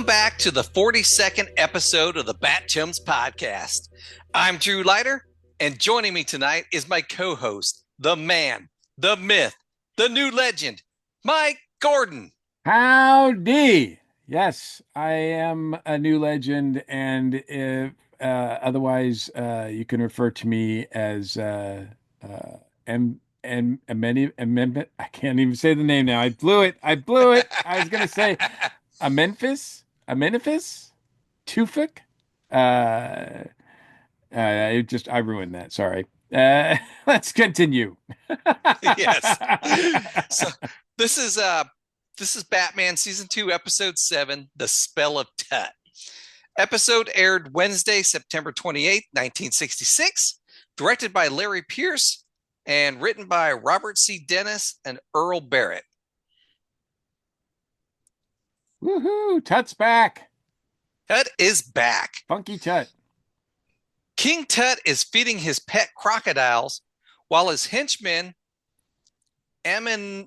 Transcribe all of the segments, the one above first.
Welcome back to the 42nd episode of the BatChums podcast. I'm Drew Leiter, and joining me tonight is my co-host, the man, the myth, the new legend, Mike Gordon. Howdy. Yes, I am a new legend, and if otherwise, you can refer to me as Amendment. I can't even say the name now. I blew it. I was gonna say Amenephis, Tufik. Uh, I ruined that. Sorry. Let's continue. Yes. So this is this is Batman season 2, episode 7, The Spell of Tut. Episode aired Wednesday, September 28th, 1966, directed by Larry Pierce and written by Robert C. Dennis and Earl Barrett. Woohoo! Tut's back. Tut is back. Funky Tut. King Tut is feeding his pet crocodiles while his henchmen Amenophis.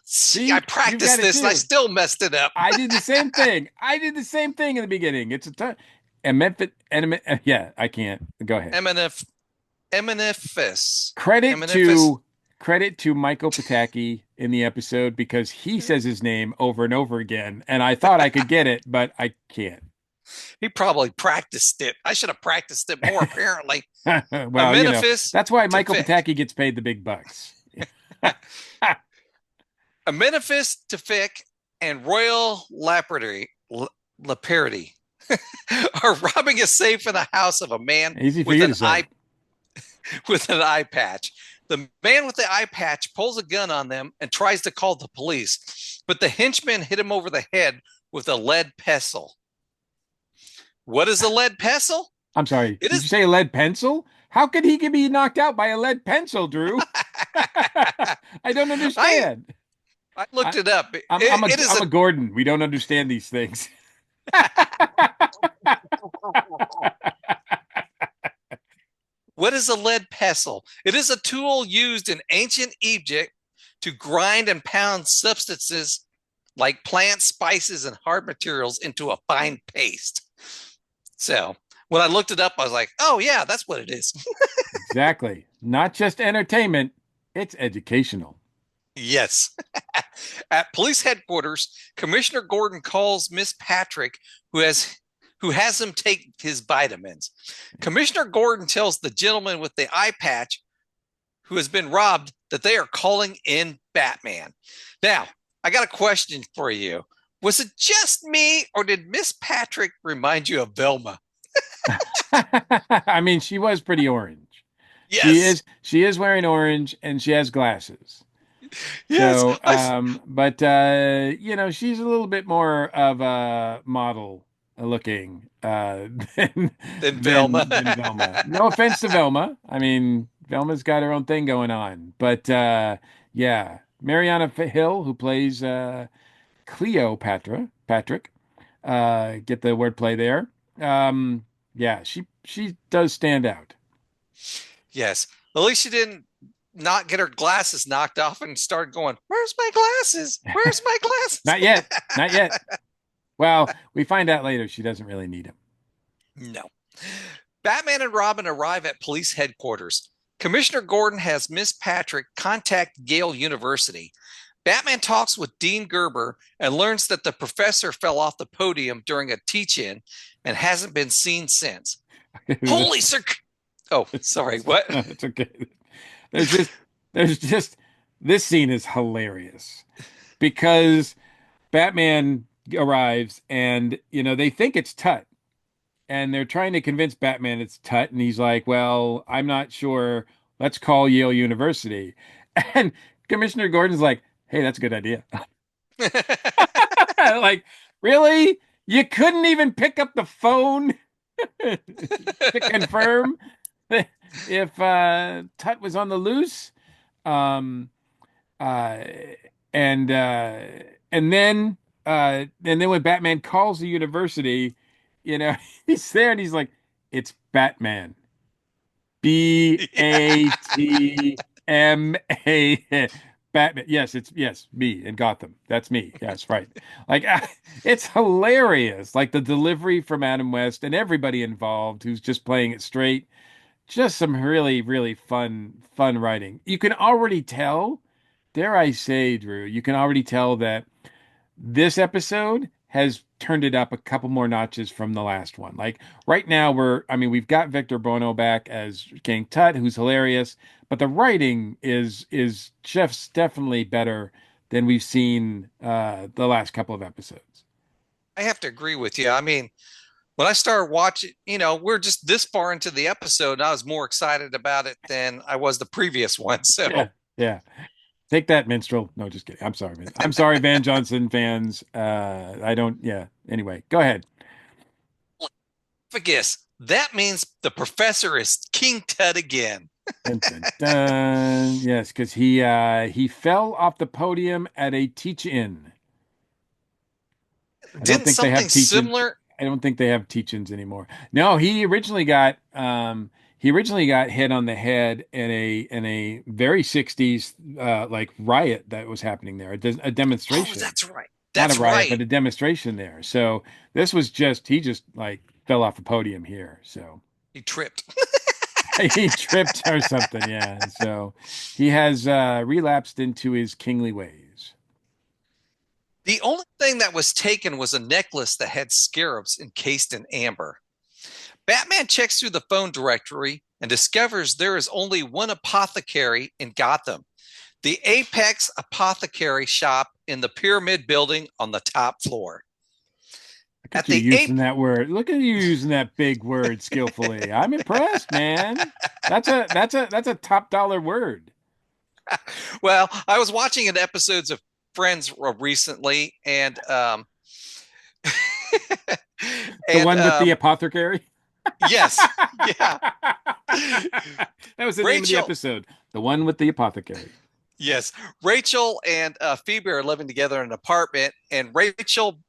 See, I practiced this and I still messed it up. I did the same thing. In the beginning. It's a ton. Yeah, I can't. Go ahead. Amenophis. Credit to Michael Pataki in the episode because he says his name over and over again, and I thought I could get it, but I can't. He probably practiced it. I should have practiced it more, apparently. Well, that's why Michael Pataki gets paid the big bucks. Amenephis, Tefik, and Royal Laparity are robbing a safe in the house of a man with an eye patch. The man with the eye patch pulls a gun on them and tries to call the police, but the henchmen hit him over the head with a lead pestle. What is a lead pestle? I'm sorry. Did you say a lead pencil? How could he be knocked out by a lead pencil, Drew? I don't understand. I looked it up. I'm a Gordon. We don't understand these things. What is a lead pestle? It is a tool used in ancient Egypt to grind and pound substances like plants, spices, and hard materials into a fine paste. So when I looked it up, I was like, oh, yeah, that's what it is. Exactly. Not just entertainment, it's educational. Yes. At police headquarters, Commissioner Gordon calls Miss Patrick, who has him take his vitamins. Commissioner Gordon tells the gentleman with the eye patch who has been robbed that they are calling in Batman. Now, I got a question for you. Was it just me, or did Miss Patrick remind you of Velma? I mean, she was pretty orange. Yes. She is wearing orange and she has glasses. Yes. So, but she's a little bit more of a model looking than Velma. Than Velma. No offense to Velma. I mean, Velma's got her own thing going on. But yeah, Mariana Hill, who plays Patrick, get the wordplay there. Yeah, she does stand out. Yes. At least she didn't not get her glasses knocked off and start going, where's my glasses? Where's my glasses? Not yet. Not yet. Well, we find out later she doesn't really need him. No. Batman and Robin arrive at police headquarters. Commissioner Gordon has Miss Patrick contact Yale University. Batman talks with Dean Gerber and learns that the professor fell off the podium during a teach-in and hasn't been seen since. Holy sir! Oh, sorry. What? It's okay. There's just this scene is hilarious because Batman arrives and they think it's Tut and they're trying to convince Batman it's Tut, and he's like, well, I'm not sure, let's call Yale University. And Commissioner Gordon's like, hey, that's a good idea. Like, really? You couldn't even pick up the phone to confirm if Tut was on the loose? Um uh and then when Batman calls the university, he's there and he's like, it's Batman. Batman. Batman. Yes, it's me in Gotham. That's me. Yes, right. Like it's hilarious. Like the delivery from Adam West and everybody involved who's just playing it straight. Just some really, really fun writing. You can already tell, dare I say, Drew, you can already tell that this episode has turned it up a couple more notches from the last one. Like right now, I mean, we've got Victor Bono back as King Tut, who's hilarious, but the writing is just definitely better than we've seen the last couple of episodes. I have to agree with you. I mean, when I started watching, we're just this far into the episode, and I was more excited about it than I was the previous one. So Yeah, yeah. Take that, minstrel. No, just kidding. I'm sorry, man. I'm sorry, Van Johnson fans. I don't. Yeah. Anyway, go ahead. I guess that means the professor is King Tut again. Dun, dun, dun. Yes, because he fell off the podium at a teach-in. I don't Didn't think they have something teach-in. similar? I don't think they have teach-ins anymore. No, he originally got hit on the head in a very 60s like riot that was happening there. A Oh, demonstration. that's right. Not a That's riot, right. but a demonstration there. So this was just he just like fell off the podium here. So He tripped. he tripped or something. Yeah. So he has relapsed into his kingly ways. The only thing that was taken was a necklace that had scarabs encased in amber. Batman checks through the phone directory and discovers there is only one apothecary in Gotham, the Apex Apothecary shop in the Pyramid building on the top floor. Look At at you the using Ape, that word. Look at you using that big word skillfully. I'm impressed, man. That's a top dollar word. well, I was watching an episodes of Friends recently, and The and one with the apothecary. yes, yeah, That was the name of the Rachel, episode. The one with the apothecary. yes, Rachel and Phoebe are living together in an apartment, and Rachel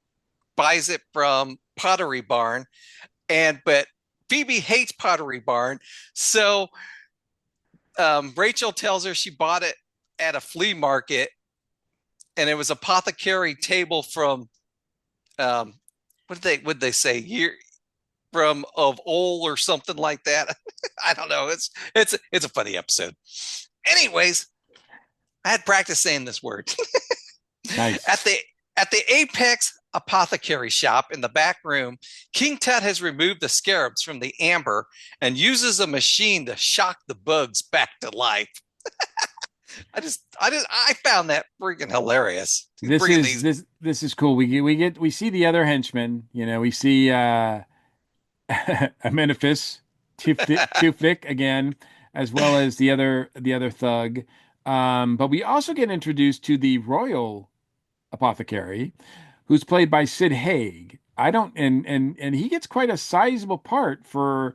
buys it from Pottery Barn, but Phoebe hates Pottery Barn, so Rachel tells her she bought it at a flea market, and it was apothecary table from um, what did they say here from of old or something like that. I don't know. It's a funny episode. Anyways, I had practice saying this word. Nice. at the at the Apex Apothecary shop in the back room, King Tut has removed the scarabs from the amber and uses a machine to shock the bugs back to life. I found that freaking hilarious. This Bringing is these, this is cool. We see the other henchmen. We see Amenephis, Tufik again, as well as the other thug. But we also get introduced to the royal apothecary, who's played by Sid Haig. I don't and he gets quite a sizable part for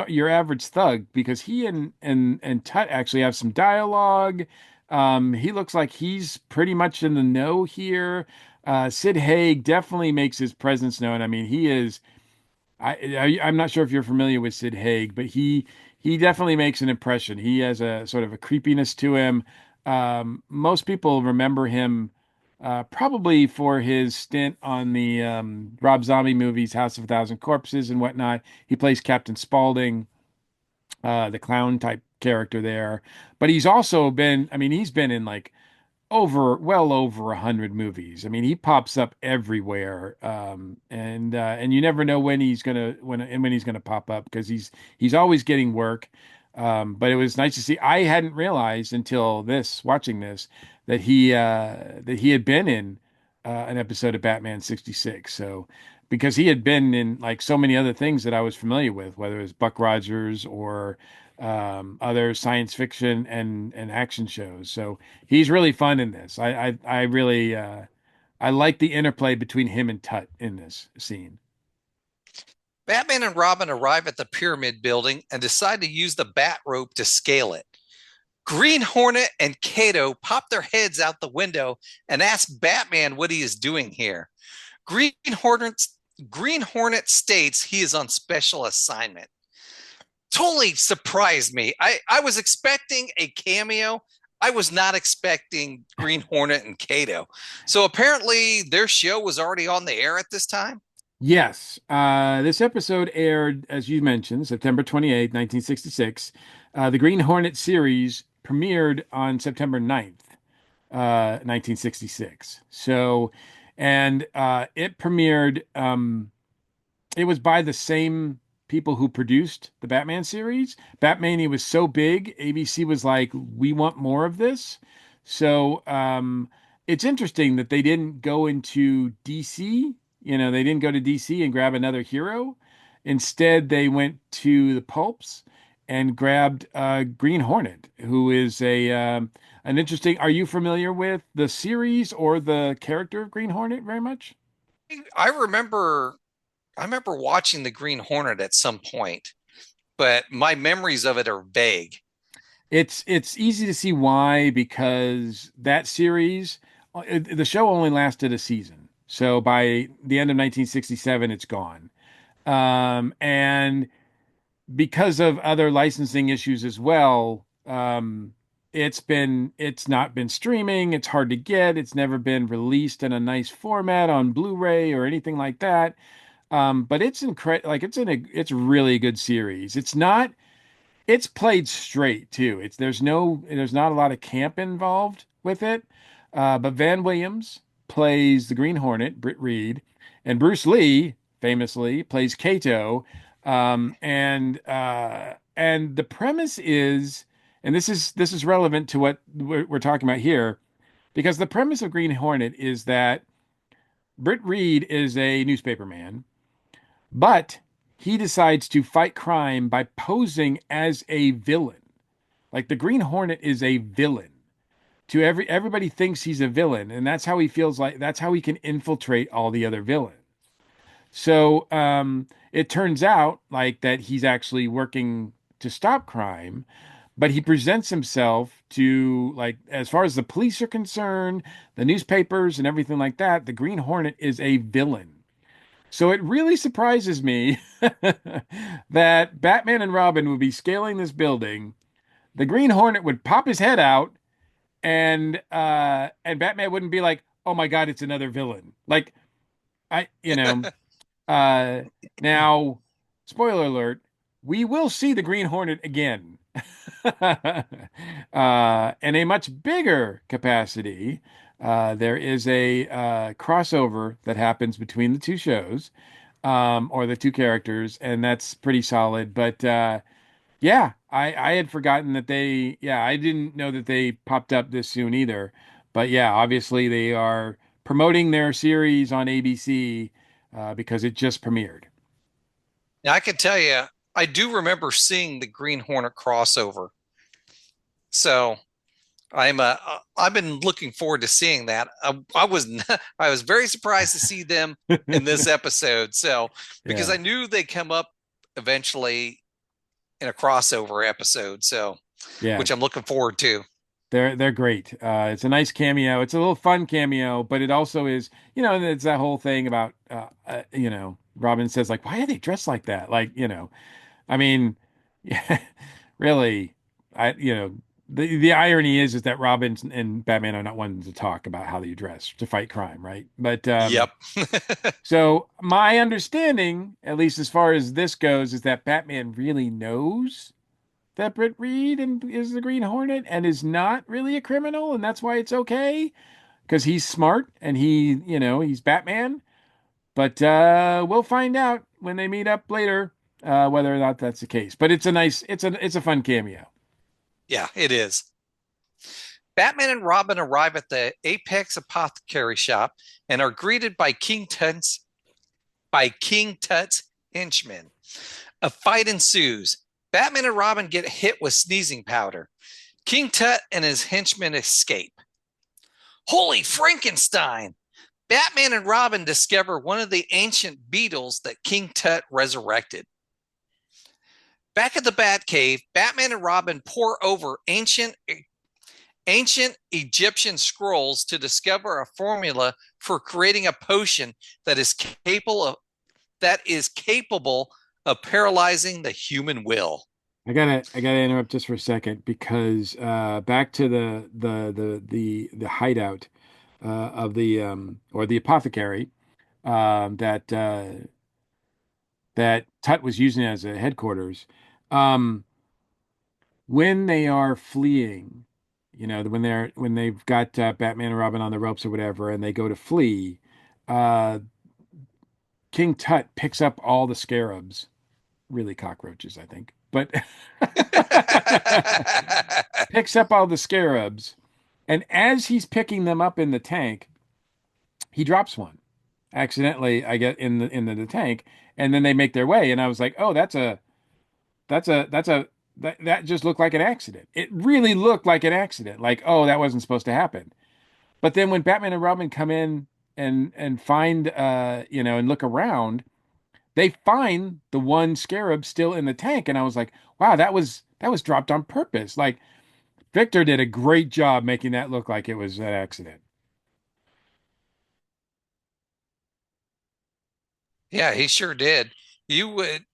your average thug because he and Tut actually have some dialogue. He looks like he's pretty much in the know here. Sid Haig definitely makes his presence known. I mean, he is. I'm not sure if you're familiar with Sid Haig, but he definitely makes an impression. He has a sort of a creepiness to him. Most people remember him probably for his stint on the Rob Zombie movies, House of a Thousand Corpses and whatnot. He plays Captain Spaulding, the clown type character there. But he's also been, I mean, he's been in like well over 100 movies. I mean, he pops up everywhere, and you never know when he's gonna pop up because he's always getting work. But it was nice to see. I hadn't realized until watching this, that he had been in an episode of Batman 66. So because he had been in like so many other things that I was familiar with, whether it was Buck Rogers or other science fiction and action shows. So he's really fun in this. I really I like the interplay between him and Tut in this scene. Batman and Robin arrive at the Pyramid building and decide to use the bat rope to scale it. Green Hornet and Kato pop their heads out the window and ask Batman what he is doing here. Green Hornet, Green Hornet states he is on special assignment. Totally surprised me. I was expecting a cameo. I was not expecting Green Hornet and Kato. So apparently their show was already on the air at this time. Yes, this episode aired, as you mentioned, September 28th, 1966. The Green Hornet series premiered on September 9th, 1966. So, and it premiered, it was by the same people who produced the Batman series. Batmania was so big, ABC was like, we want more of this. So it's interesting that they didn't go into DC. They didn't go to DC and grab another hero. Instead, they went to the pulps and grabbed Green Hornet, who is an interesting. Are you familiar with the series or the character of Green Hornet very much? I remember I remember watching the Green Hornet at some point, but my memories of it are vague. It's easy to see why because that series, the show only lasted a season. So by the end of 1967, it's gone. And because of other licensing issues as well, it's not been streaming. It's hard to get. It's never been released in a nice format on Blu-ray or anything like that. But it's incredible. Like it's a really good series. It's played straight too. There's not a lot of camp involved with it. But Van Williams plays the Green Hornet, Britt Reed, and Bruce Lee famously plays Kato. And the premise is, and this is relevant to what we're talking about here, because the premise of Green Hornet is that Britt Reed is a newspaperman, but he decides to fight crime by posing as a villain. Like the Green Hornet is a villain. Everybody thinks he's a villain, and that's how he feels like that's how he can infiltrate all the other villains. So it turns out like that he's actually working to stop crime, but he presents himself to like as far as the police are concerned, the newspapers and everything like that, the Green Hornet is a villain. So it really surprises me that Batman and Robin would be scaling this building. The Green Hornet would pop his head out, and Batman wouldn't be like, "Oh my God, it's another villain." Like I, uh, now, spoiler alert, we will see the Green Hornet again, in a much bigger capacity. There is a crossover that happens between the two shows, or the two characters, and that's pretty solid. But yeah, I had forgotten that I didn't know that they popped up this soon either. But yeah, obviously they are promoting their series on ABC because it just premiered. Now I can tell you, I do remember seeing the Green Hornet crossover. So I've been looking forward to seeing that. I was I was very surprised to see them in this episode. So because Yeah, I knew they'd come up eventually in a crossover episode. So yeah, which I'm looking forward to. they're great. It's a nice cameo. It's a little fun cameo, but it also is, it's that whole thing about, Robin says like, why are they dressed like that? Like, I mean, yeah, really, the irony is that Robin and Batman are not wanting to talk about how you dress to fight crime, right? But Yep. so my understanding, at least as far as this goes, is that Batman really knows that Britt Reed is the Green Hornet and is not really a criminal, and that's why it's okay because he's smart and he's Batman. But we'll find out when they meet up later whether or not that's the case. But it's a fun cameo. Yeah, it is. Batman and Robin arrive at the Apex Apothecary shop and are greeted by King Tut's henchmen. A fight ensues. Batman and Robin get hit with sneezing powder. King Tut and his henchmen escape. Holy Frankenstein! Batman and Robin discover one of the ancient beetles that King Tut resurrected. Back at the Batcave, Batman and Robin pore over ancient Egyptian scrolls to discover a formula for creating a potion that is capable of paralyzing the human will. I gotta interrupt just for a second because back to the hideout of the or the apothecary that that Tut was using as a headquarters. Um, when they are fleeing, when they've got Batman and Robin on the ropes or whatever, and they go to flee, uh, King Tut picks up all the scarabs, really cockroaches, I think, but picks up all the scarabs, and as he's picking them up in the tank, he drops one accidentally. I get in the tank, and then they make their way, and I was like, oh, that's a that just looked like an accident. It really looked like an accident. Like, oh, that wasn't supposed to happen. But then when Batman and Robin come in and find and look around, they find the one scarab still in the tank, and I was like, wow, that was dropped on purpose. Like Victor did a great job making that look like it was an accident. Yeah, he sure did. You wouldn't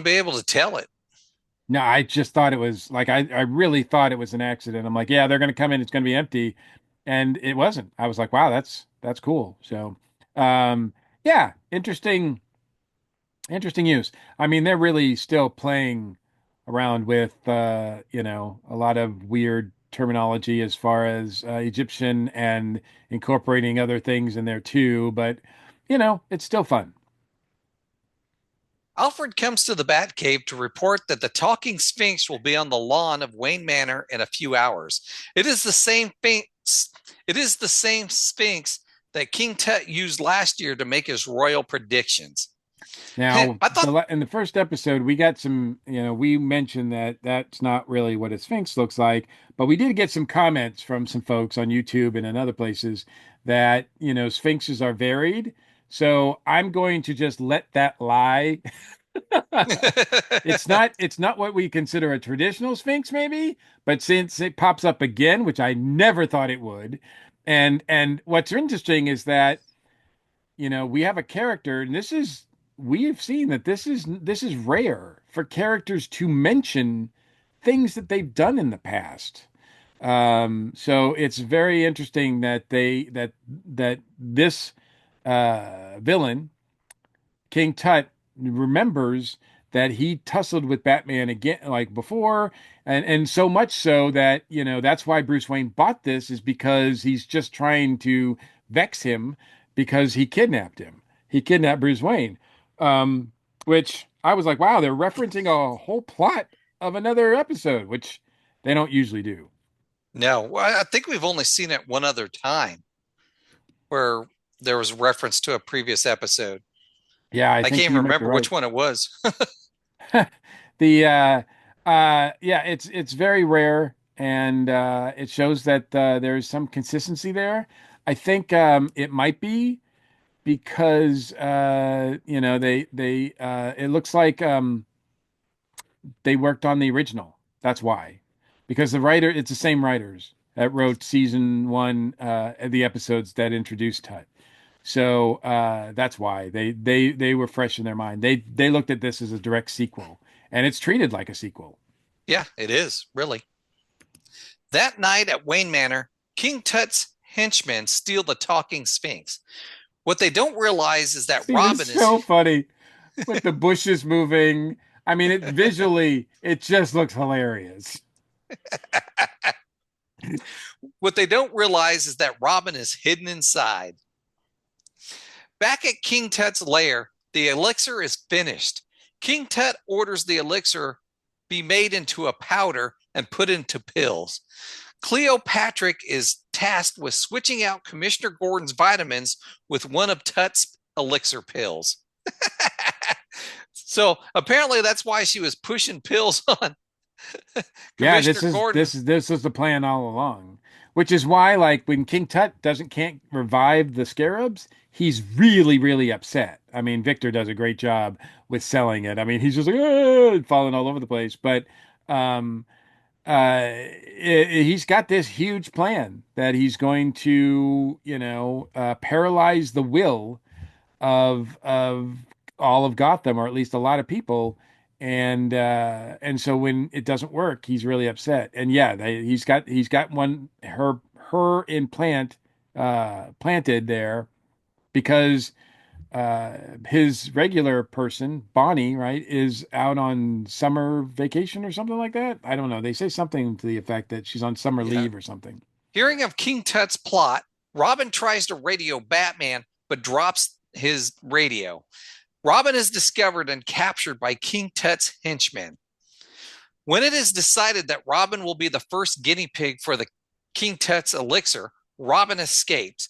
be able to tell it. No, I just thought it was like I really thought it was an accident. I'm like, yeah, they're gonna come in, it's gonna be empty. And it wasn't. I was like, wow, that's cool. So yeah, interesting use. I mean, they're really still playing around with a lot of weird terminology as far as Egyptian and incorporating other things in there too, but it's still fun. Alfred comes to the Batcave to report that the talking Sphinx will be on the lawn of Wayne Manor in a few hours. It is the same Sphinx. It is the same Sphinx that King Tut used last year to make his royal predictions. Now, I thought, in the first episode, we got some, we mentioned that that's not really what a Sphinx looks like, but we did get some comments from some folks on YouTube and in other places that, Sphinxes are varied. So I'm going to just let that lie. It's not what we consider a traditional Sphinx, maybe, but since it pops up again, which I never thought it would, and what's interesting is that we have a character, and we've seen that this is rare for characters to mention things that they've done in the past. So it's very interesting that this villain, King Tut, remembers that he tussled with Batman again like before, and so much so that that's why Bruce Wayne bought this, is because he's just trying to vex him because he kidnapped him. He kidnapped Bruce Wayne, um, which I was like, wow, they're referencing a whole plot of another episode, which they don't usually do. no, I think we've only seen it one other time where there was reference to a previous episode. Yeah, I I think can't you might be remember right. which one it was. The yeah, it's very rare, and it shows that there's some consistency there. I think it might be because they it looks like they worked on the original. That's why. Because it's the same writers that wrote season one, the episodes that introduced Tut. So that's why they were fresh in their mind. They looked at this as a direct sequel, and it's treated like a sequel. Yeah, it is, really. That night at Wayne Manor, King Tut's henchmen steal the talking Sphinx. What they don't realize is that Steve, it's Robin is so funny with the bushes moving. I mean, it just looks hilarious. what they don't realize is that Robin is hidden inside. Back at King Tut's lair, the elixir is finished. King Tut orders the elixir be made into a powder and put into pills. Cleopatra is tasked with switching out Commissioner Gordon's vitamins with one of Tut's elixir pills. So apparently that's why she was pushing pills on Yeah, Commissioner Gordon. this is the plan all along. Which is why, like, when King Tut can't revive the scarabs, he's really, really upset. I mean, Victor does a great job with selling it. I mean, he's just like falling all over the place. But um, he's got this huge plan that he's going to, paralyze the will of all of Gotham, or at least a lot of people, and so when it doesn't work, he's really upset. And yeah, he's got one her implant planted there because his regular person, Bonnie, right, is out on summer vacation or something like that. I don't know. They say something to the effect that she's on summer Yeah. leave or something. Hearing of King Tut's plot, Robin tries to radio Batman but drops his radio. Robin is discovered and captured by King Tut's henchmen. When it is decided that Robin will be the first guinea pig for the King Tut's elixir, Robin escapes,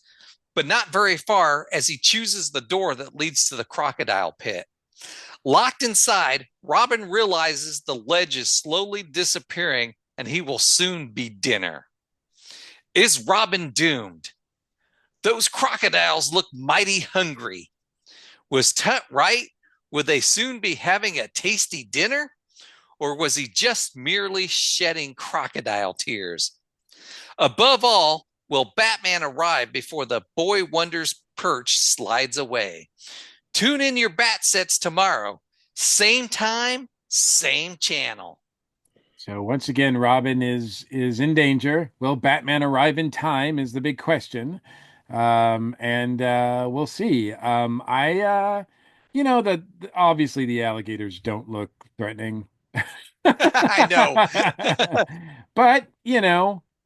but not very far as he chooses the door that leads to the crocodile pit. Locked inside, Robin realizes the ledge is slowly disappearing and he will soon be dinner. Is Robin doomed? Those crocodiles look mighty hungry. Was Tut right? Would they soon be having a tasty dinner? Or was he just merely shedding crocodile tears? Above all, will Batman arrive before the Boy Wonders perch slides away? Tune in your Bat sets tomorrow. Same time, same channel. So once again, Robin is in danger. Will Batman arrive in time is the big question. And we'll see. That obviously the alligators don't look threatening. I know. But,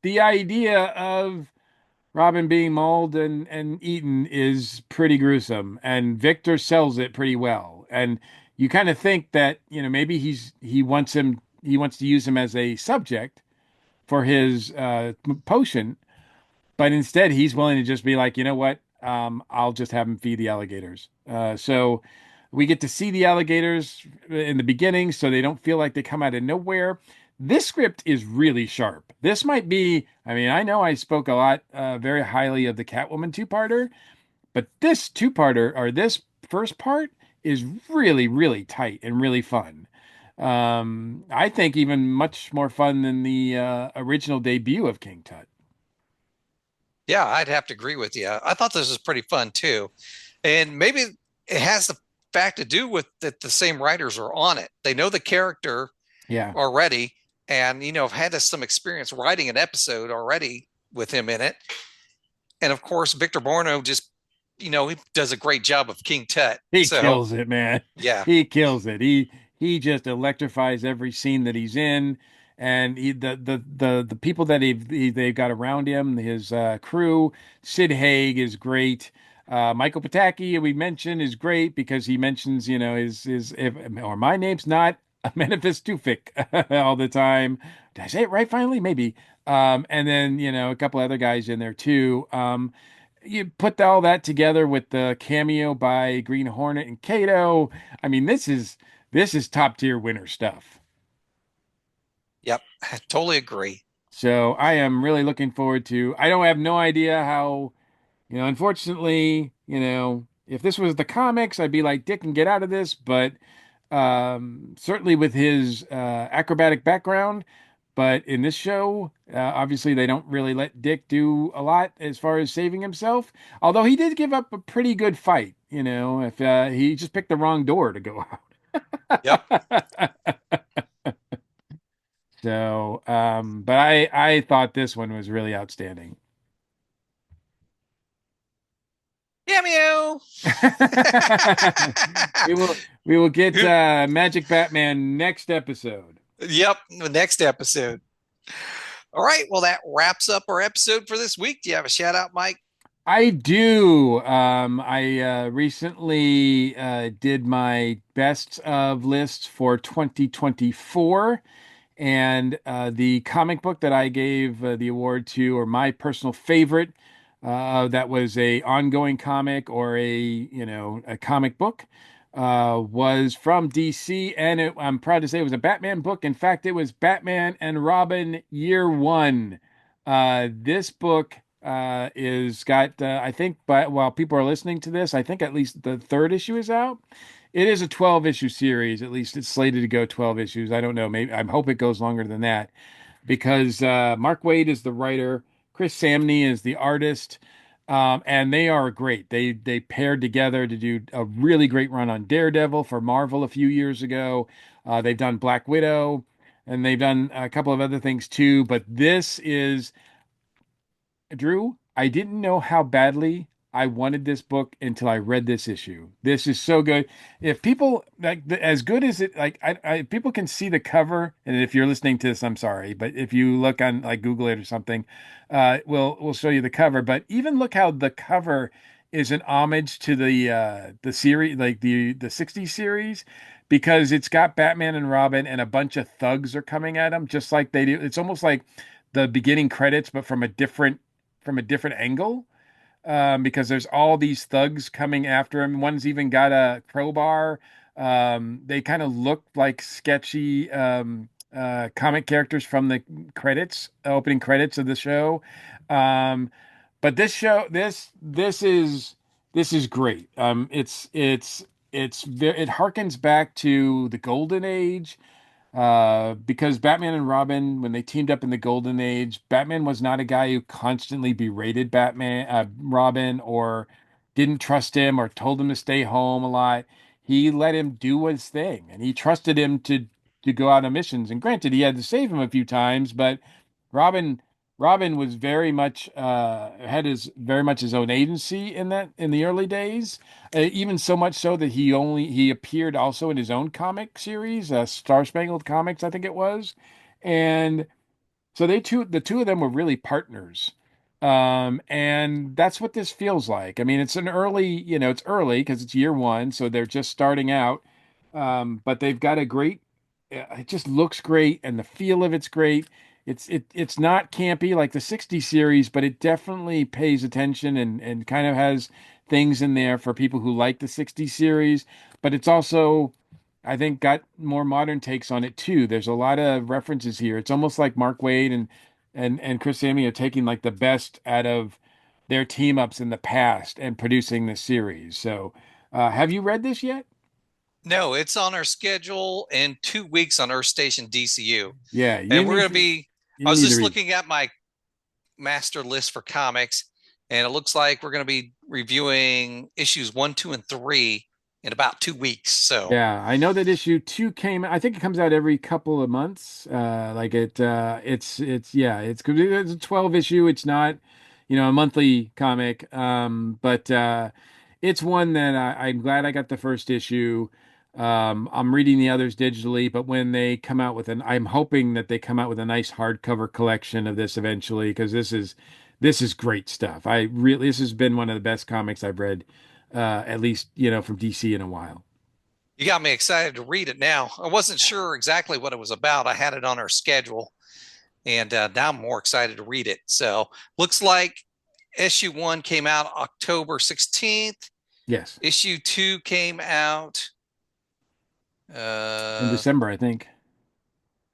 the idea of Robin being mauled and eaten is pretty gruesome, and Victor sells it pretty well. And you kind of think that, maybe he wants to use him as a subject for his potion, but instead he's willing to just be like, you know what? I'll just have him feed the alligators. So we get to see the alligators in the beginning, so they don't feel like they come out of nowhere. This script is really sharp. This might be, I mean, I know I spoke a lot, very highly of the Catwoman two-parter, but this two-parter, or this first part, is really, really tight and really fun. I think even much more fun than the original debut of King Tut. Yeah, I'd have to agree with you. I thought this was pretty fun too. And maybe it has the fact to do with that the same writers are on it. They know the character Yeah. already and have had some experience writing an episode already with him in it. And of course, Victor Borno just he does a great job of King Tut. He So, kills it, man. yeah. He kills it. He just electrifies every scene that he's in, and the people that they've got around him, his crew. Sid Haig is great. Michael Pataki, we mentioned, is great because he mentions, his if or my name's not Manifest Tufik all the time. Did I say it right finally? Maybe. And then, a couple other guys in there too. You put all that together with the cameo by Green Hornet and Kato. I mean, this is top tier winner stuff. Yep. I totally agree. So I am really looking forward to. I don't have no idea how, unfortunately, if this was the comics, I'd be like, Dick can get out of this. But certainly with his acrobatic background. But in this show, obviously they don't really let Dick do a lot as far as saving himself. Although he did give up a pretty good fight, if he just picked the wrong door to go Yep. out. So, but I thought this one was really outstanding. Cameo. We will get Magic Batman next episode. Yep. The next episode. All right. Well, that wraps up our episode for this week. Do you have a shout out, Mike? I do. I recently did my best of lists for 2024, and the comic book that I gave the award to, or my personal favorite, that was a ongoing comic or a comic book, was from DC, and I'm proud to say it was a Batman book. In fact, it was Batman and Robin Year One. This book is got, I think, but while people are listening to this, I think at least the third issue is out. It is a 12 issue series. At least it's slated to go 12 issues. I don't know. Maybe I hope it goes longer than that because Mark Waid is the writer, Chris Samney is the artist. And they are great. They paired together to do a really great run on Daredevil for Marvel a few years ago. They've done Black Widow, and they've done a couple of other things too. But this is Drew, I didn't know how badly I wanted this book until I read this issue. This is so good. If people like as good as it, like people can see the cover, and if you're listening to this, I'm sorry, but if you look on like Google it or something, we'll show you the cover. But even look how the cover is an homage to the series, like the '60s series, because it's got Batman and Robin, and a bunch of thugs are coming at them, just like they do. It's almost like the beginning credits, but from a different angle, because there's all these thugs coming after him. One's even got a crowbar. They kind of look like sketchy comic characters from the opening credits of the show. Um, but this is great. It harkens back to the Golden Age, because Batman and Robin, when they teamed up in the Golden Age, Batman was not a guy who constantly berated Robin, or didn't trust him, or told him to stay home a lot. He let him do his thing, and he trusted him to go out on missions. And granted, he had to save him a few times, but Robin Robin was very much had his very much his own agency in the early days, even so much so that he appeared also in his own comic series, Star Spangled Comics, I think it was, and so the two of them were really partners. And that's what this feels like. I mean, it's early because it's year one, so they're just starting out. But they've got a great, it just looks great, and the feel of it's great. It's not campy like the '60s series, but it definitely pays attention, and kind of has things in there for people who like the '60s series. But it's also, I think, got more modern takes on it too. There's a lot of references here. It's almost like Mark Waid and Chris Samney are taking like the best out of their team ups in the past and producing this series. So, have you read this yet? No, it's on our schedule in 2 weeks on Earth Station DCU. Yeah, And we're going to be, you I was need to just read. looking at my master list for comics, and it looks like we're going to be reviewing issues 1, 2, and 3 in about 2 weeks. So Yeah, I know that issue two came. I think it comes out every couple of months. It's a 12 issue. It's not, a monthly comic. But it's one that I'm glad I got the first issue. I'm reading the others digitally, but when they come out I'm hoping that they come out with a nice hardcover collection of this eventually, because this is great stuff. This has been one of the best comics I've read, at least, from DC in a while. you got me excited to read it now. I wasn't sure exactly what it was about. I had it on our schedule, and now I'm more excited to read it. So looks like issue 1 came out October 16th. Yes. Issue 2 came out In uh, December, I think.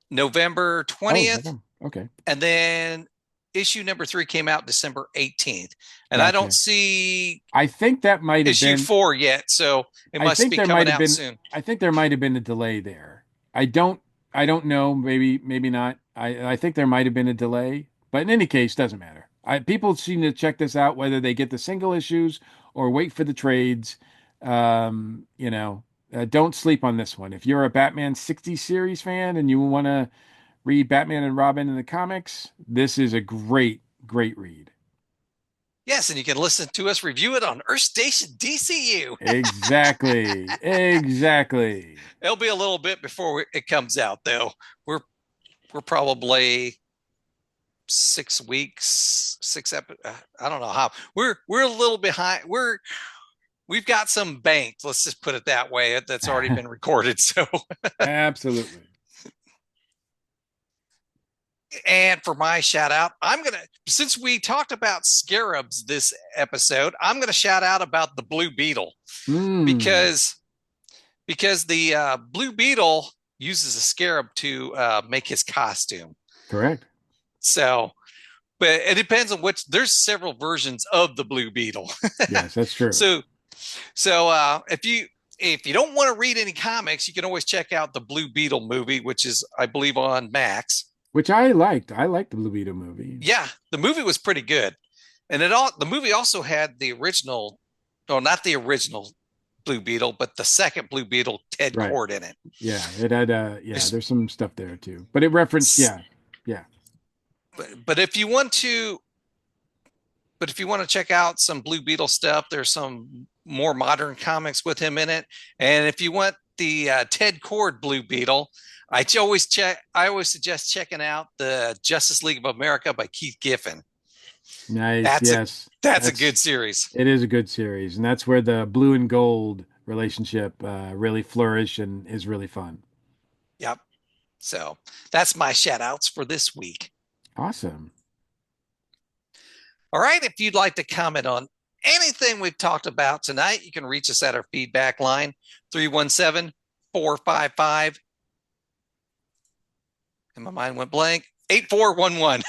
November Oh, 20th. okay. Okay. And then issue number 3 came out December 18th. And I don't Gotcha. see I think that might have issue been, 4 yet. So it I must think be there might coming have out been, soon. I think there might have been a delay there. I don't, I don't know. Maybe not. I think there might have been a delay, but in any case, doesn't matter. People seem to check this out, whether they get the single issues or wait for the trades. Don't sleep on this one. If you're a Batman '60 series fan and you want to read Batman and Robin in the comics, this is a great, great read. Yes, and you can listen to us review it on Earth Station DCU. Exactly. Exactly. It'll be a little bit before it comes out, though. We're probably 6 weeks, I don't know how. We're a little behind. We've got some banked. Let's just put it that way. That's already been recorded. So, Absolutely. and for my shout out, since we talked about scarabs this episode, I'm gonna shout out about the Blue Beetle, Hmm. because the Blue Beetle uses a scarab to make his costume. Correct. So, but it depends on which. There's several versions of the Blue Beetle. Yes, that's true. So, if you don't want to read any comics, you can always check out the Blue Beetle movie, which is, I believe, on Max. Which I liked. I liked the Blue Beetle movie. Yeah, the movie was pretty good. And the movie also had the original, well, not the original Blue Beetle, but the second Blue Beetle, Ted Right. Cord in it. Yeah, it had yeah, There's- there's some stuff there too. But it referenced, yeah. Yeah. but if you want to, but if you want to check out some Blue Beetle stuff, there's some more modern comics with him in it. And if you want the Ted Cord Blue Beetle, I always suggest checking out the Justice League of America by Keith Giffen. Nice. That's a Yes. that's a good series. It is a good series, and that's where the blue and gold relationship really flourish and is really fun. Yep. So that's my shout outs for this week. Awesome. All right. If you'd like to comment on anything we've talked about tonight, you can reach us at our feedback line 317 455. And my mind went blank 8411.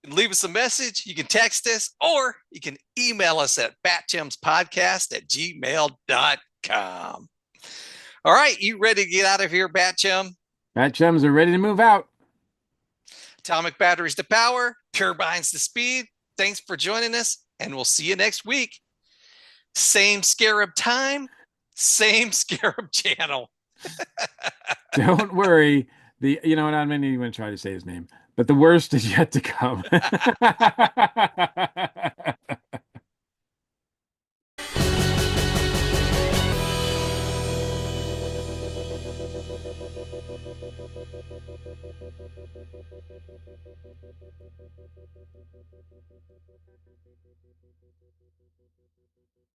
Leave us a message. You can text us or you can email us at batchumspodcast@gmail.com. All right. You ready to get out of here, Batchum? BatChums are ready to move out. Atomic batteries to power, turbines to speed. Thanks for joining us, and we'll see you next week. Same scarab time, same scarab channel. Don't worry. You know what? I'm not even going to try to say his name, but the worst is yet to come.